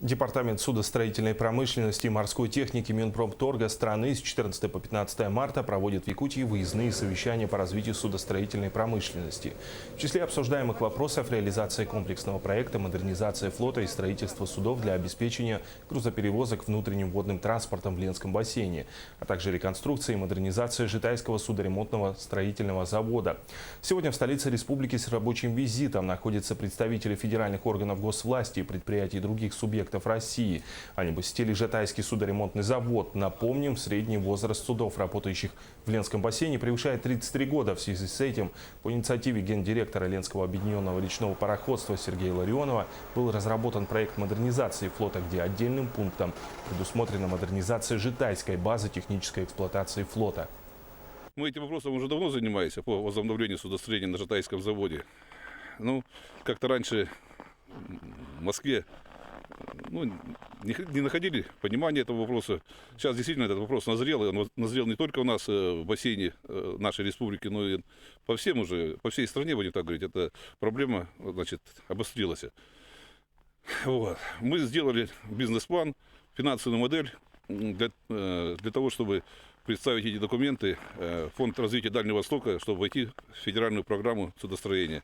Департамент судостроительной промышленности и морской техники Минпромторга страны с 14 по 15 марта проводит в Якутии выездные совещания по развитию судостроительной промышленности. В числе обсуждаемых вопросов реализация комплексного проекта модернизация флота и строительство судов для обеспечения грузоперевозок внутренним водным транспортом в Ленском бассейне, а также реконструкция и модернизация Житайского судоремонтного строительного завода. Сегодня в столице республики с рабочим визитом находятся представители федеральных органов госвласти и предприятий других субъектов России. Они посетили Житайский судоремонтный завод. Напомним, средний возраст судов, работающих в Ленском бассейне, превышает 33 года. В связи с этим по инициативе гендиректора Ленского объединенного речного пароходства Сергея Ларионова был разработан проект модернизации флота, где отдельным пунктом предусмотрена модернизация Житайской базы технической эксплуатации флота. Мы этим вопросом уже давно занимаемся по возобновлению судостроения на Житайском заводе. Как-то раньше в Москве не находили понимания этого вопроса. Сейчас действительно этот вопрос назрел. И он назрел не только у нас в бассейне нашей республики, но и по всей стране, будем так говорить. Эта проблема, обострилась. Вот. Мы сделали бизнес-план, финансовую модель для того, чтобы представить эти документы в Фонд развития Дальнего Востока, чтобы войти в федеральную программу судостроения.